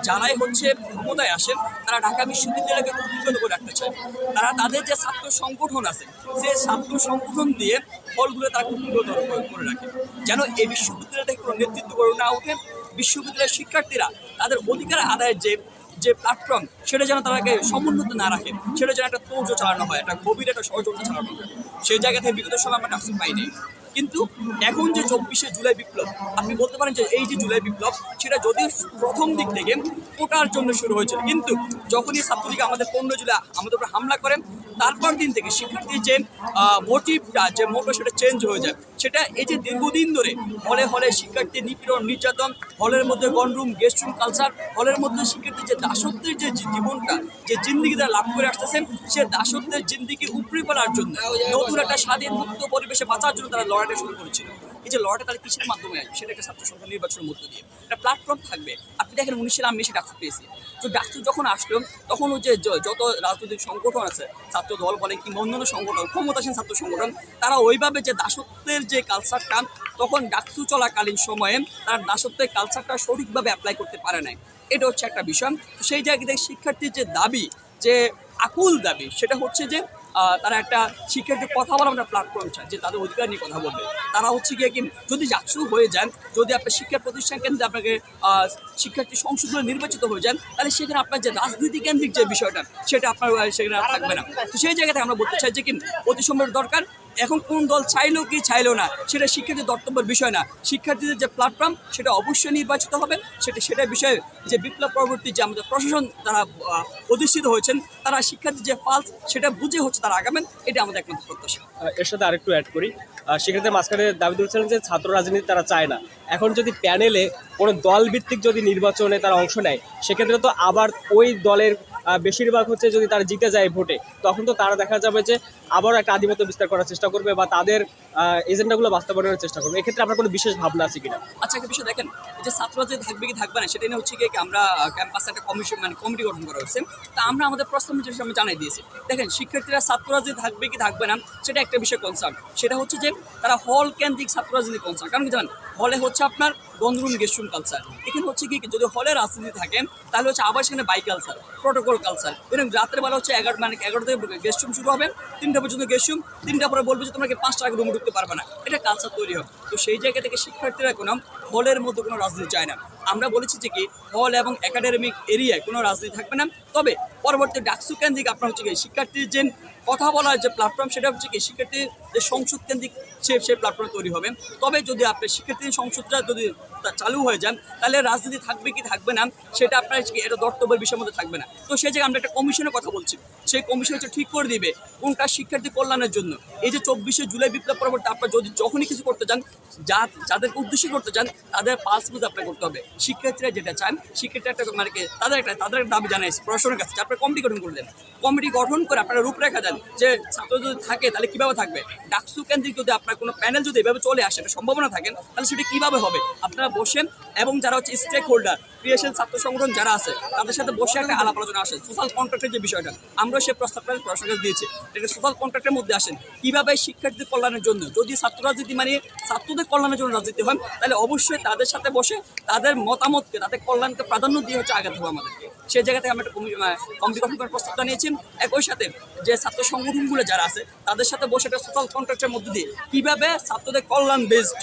যারাই হচ্ছে ক্ষমতায় আসেন তারা ঢাকা বিশ্ববিদ্যালয়কে কুক্ষিগত করে রাখতে চায়। তারা তাদের যে ছাত্র সংগঠন আছে সেই ছাত্র সংগঠন দিয়ে হলগুলো তারা কুক্ষিগত করে রাখে, যেন এই বিশ্ববিদ্যালয় থেকে কোনো নেতৃত্ব করে না ওঠে। বিশ্ববিদ্যালয়ের শিক্ষার্থীরা তাদের অধিকার আদায়ের যে যে প্ল্যাটফর্ম সেটা যেন তাদেরকে সমুন্নত না রাখে, সেটা যেন একটা তোড়জোড় চালানো হয়, একটা গভীর একটা ষড়যন্ত্র চালানো হয়। সেই জায়গা থেকে বিগত সময় আমরা ডাকসু পাইনি। কিন্তু এখন যে 24শে জুলাই বিপ্লব, আপনি বলতে পারেন যে এই যে জুলাই বিপ্লব সেটা যদিও প্রথম দিক থেকে কোটার জন্য শুরু হয়েছিল, কিন্তু যখনই ছাত্রলীগ আমাদের 15 জুলাই আমাদের উপর হামলা করেন তারপর দিন থেকে শিক্ষার্থীর যে মোটিভটা যে মোটো সেটা চেঞ্জ হয়ে যায়। সেটা এই যে দীর্ঘদিন ধরে হলে হলে শিক্ষার্থী নিপীড়ন নির্যাতন, হলের মধ্যে গনরুম গেস্ট রুম কালচার, হলের মধ্যে শিক্ষার্থীর যে দাসত্বের যে জীবনটা যে জিন্দিগি তারা লাভ করে আসতেছেন, সে দাসত্বের জিন্দিগি উপরে ফেলার জন্য নতুন একটা স্বাধীন মুক্ত পরিবেশে বাঁচার জন্য তারা লড়াইটা শুরু করেছিল। এই যে লড়াইটা তারা কিসের মাধ্যমে আসবে, সেটা একটা ছাত্র সংসদ নির্বাচনের মধ্য দিয়ে একটা প্ল্যাটফর্ম থাকবে। আপনি দেখেন 19 সালে আমি এসে ডাকসু পেয়েছি, তো ডাকসু যখন আসলো তখন ওই যে যত রাজনৈতিক সংগঠন আছে, ছাত্র দল বলেন কিংবা অন্যান্য সংগঠন, ক্ষমতাসীন ছাত্র সংগঠন, তারা ওইভাবে যে দাসত্বের যে কালচারটা তখন ডাকসু চলাকালীন সময়ে তারা দাসত্বের কালচারটা সঠিকভাবে অ্যাপ্লাই করতে পারে নাই। এটা হচ্ছে একটা বিষয়। তো সেই জায়গা থেকে শিক্ষার্থীর যে দাবি, যে আকুল দাবি, সেটা হচ্ছে যে তারা একটা শিক্ষার্থীর কথা বলার একটা প্ল্যাটফর্ম চায়, যে তাদের অধিকার নিয়ে কথা বলবে। তারা হচ্ছে গিয়ে কি যদি ডাকসু হয়ে যান, যদি আপনার শিক্ষা প্রতিষ্ঠান কেন্দ্রে আপনাকে শিক্ষার্থী সংসদগুলো নির্বাচিত হয়ে যান, তাহলে সেখানে আপনার যে রাজনীতি কেন্দ্রিক যে বিষয়টা সেটা আপনার সেখানে থাকবে না। তো সেই জায়গাতে আমরা বলতে চাই যে কি প্রতিসম্যের দরকার। এখন কোন দল চাইলো কি চাইলো না সেটা শিক্ষার্থীর দর্তব্যের বিষয় না, শিক্ষার্থীদের যে প্ল্যাটফর্ম সেটা অবশ্যই নির্বাচিত হবে। সেটা বিষয়ে যে বিপ্লব পরবর্তী যে আমাদের প্রশাসন তারা অধিষ্ঠিত হয়েছেন, তারা শিক্ষার্থীর যে পালস সেটা বুঝে হচ্ছে তারা আগামেন, এটা আমাদের একমাত্র প্রত্যাশা। এর সাথে আরেকটু অ্যাড করি, শিক্ষার্থীদের মাঝখানে দাবি তুলছিলেন যে ছাত্র রাজনীতি তারা চায় না। এখন যদি প্যানেলে কোনো দল ভিত্তিক যদি নির্বাচনে তারা অংশ নেয়, সেক্ষেত্রে তো আবার ওই দলের বেশিরভাগ হচ্ছে যদি তারা জিতে যায় ভোটে, তখন তো তারা দেখা যাবে যে আবার একটা আধিপত্য বিস্তার করার চেষ্টা করবে বা তাদের এজেন্ডাগুলো বাস্তবায়নের চেষ্টা করবে। এক্ষেত্রে আপনার কোনো বিশেষ ভাবনা আছে কিনা? আচ্ছা, একটা বিষয় দেখেন, যে ছাত্ররা যে থাকবে কি থাকবে না সেটা নিয়ে হচ্ছে কি আমরা ক্যাম্পাসে একটা কমিশন কমিটি গঠন করা হয়েছে। তা আমরা আমাদের প্রস্তাব আমরা জানাই দিয়েছি। দেখেন, শিক্ষার্থীরা ছাত্ররা যে থাকবে কি থাকবে না সেটা একটা বিষয় কনসার্ন, সেটা হচ্ছে যে তারা হল কেন্দ্রিক ছাত্র রাজনীতি কনসার্ন। কারণ কি জানেন, হলে হচ্ছে আপনার গনরুম গেস্ট রুম কালচার, এখানে হচ্ছে কি যদি হলে রাজনীতি থাকে তাহলে হচ্ছে আবার সেখানে বাই কালচার, প্রোটোকল কালচার, এবং রাতের বেলা হচ্ছে 11 থেকে গেস্ট রুম শুরু হবে, 3টা পর্যন্ত গেস্ট রুম, 3টা পরে বলবে যে তোমরা 5টা আগে রুমে ঢুকতে পারবে না, এটা কালচার তৈরি হবে। তো সেই জায়গা থেকে শিক্ষার্থীরা কোনো হলের মধ্যে কোনো রাজনীতি চায় না। আমরা বলেছি যে কি হল এবং একাডেমিক এরিয়ায় কোনো রাজনীতি থাকবে না। তবে পরবর্তী ডাকসু কেন্দ্রিক আপনার হচ্ছে কি শিক্ষার্থীর যে কথা বলার যে প্ল্যাটফর্ম, সেটা হচ্ছে কি শিক্ষার্থীর যে সংসদ কেন্দ্রিক সেই প্ল্যাটফর্ম তৈরি হবে। তবে যদি আপনার শিক্ষার্থী সংসদটা যদি চালু হয়ে যান তাহলে রাজনীতি থাকবে কি থাকবে না সেটা আপনার এটা দর্তব্যের বিষয়ের মধ্যে থাকবে না। তো সেই জায়গায় আমরা একটা কমিশনের কথা বলছি, সেই কমিশন হচ্ছে ঠিক করে দিবে কোনটা শিক্ষার্থী কল্যাণের জন্য। এই যে 24শে জুলাই বিপ্লব পরবর্তী আপনার যখনই কিছু করতে চান, যাদেরকে উদ্দেশ্য করতে চান, তাদের পালস বুঝে আপনার করতে হবে। শিক্ষার্থীরা যেটা চান, শিক্ষার্থীরা একটা মানে তাদের একটা দাবি জানাইছে প্রশাসনের কাছে, আপনার কমিটি গঠন করে দেন। কমিটি গঠন করে আপনারা রূপরেখা দেন যে ছাত্র যদি থাকে তাহলে কীভাবে থাকবে। ডাকসু কেন্দ্রিক যদি আপনার কোনো প্যানেল যদি এভাবে চলে আসে, একটা সম্ভাবনা থাকেন, তাহলে সেটা কীভাবে হবে। আপনারা বসেন এবং যারা হচ্ছে স্টেক হোল্ডার, ক্রিয়াশীল ছাত্র সংগঠন যারা আছে, তাদের সাথে বসে একটা আলাপ আলোচনা আসে। সোশ্যাল কন্ট্রাক্টের যে বিষয়টা আমরা সেই প্রস্তাবটা প্রশাসনের দিয়েছি, এটা সোশ্যাল কন্ট্রাক্টের মধ্যে আসেন কীভাবে শিক্ষার্থীদের কল্যাণের জন্য, যদি ছাত্র রাজনীতি মানে ছাত্রদের কল্যাণের জন্য রাজনীতি হয়, তাহলে অবশ্যই তাদের সাথে বসে তাদের মতামতকে, তাদের কল্যাণকে প্রাধান্য দিয়ে হচ্ছে আগাতে হবে আমাদেরকে। সেই জায়গা থেকে আমরা একটা কমিটি গঠন করার প্রস্তাব জানিয়েছি। একই সাথে যে ছাত্র সংগঠনগুলো যারা আছে তাদের সাথে বসে একটা সোশ্যাল কন্ট্রাক্টের মধ্যে দিয়ে কীভাবে ছাত্রদের কল্যাণ বেসড,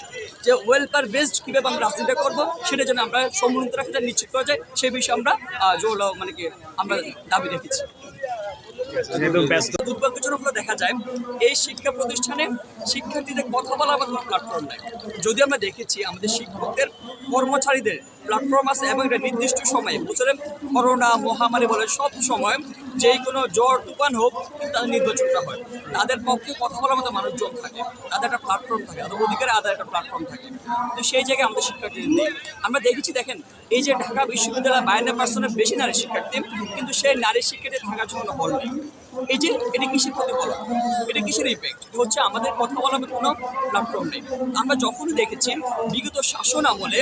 যে ওয়েলফেয়ার বেসড কীভাবে আমরা রাজনীতি করবো, সেটার জন্য আমরা সমন্বিত রাখতে নিশ্চিত করা যায়, সেই বিষয়ে আমরা মানে কি আমরা দাবি রেখেছি। দুর্ভাগ্যজনক হলে দেখা যায় এই শিক্ষা প্রতিষ্ঠানে শিক্ষার্থীদের কথা বলার মতো প্ল্যাটফর্ম নেই। যদি আমরা দেখেছি আমাদের শিক্ষকদের কর্মচারীদের প্ল্যাটফর্ম আছে এবং একটা নির্দিষ্ট সময়ে, বছরে করোনা মহামারী বলে সব সময় যেই কোনো জ্বর তুফান হোক তাদের নির্বাচনটা হয়, তাদের পক্ষে কথা বলার মতো মানুষজন থাকে, তাদের একটা প্ল্যাটফর্ম থাকে, তাদের অধিকারে আদায় একটা প্ল্যাটফর্ম থাকে। তো সেই জায়গায় আমাদের শিক্ষার্থীদের নেই। আমরা দেখেছি, দেখেন এই যে ঢাকা বিশ্ববিদ্যালয়ে 52% বেশি নারী শিক্ষার্থী, কিন্তু সেই নারী শিক্ষার্থী থাকার জন্য হল নেই। এই যে এটা কিসের প্রতিফলন, এটা কিসের ইফেক্ট হচ্ছে, আমাদের কথা বলার কোনো প্ল্যাটফর্ম নেই। আমরা যখনই দেখেছি বিগত শাসন আমলে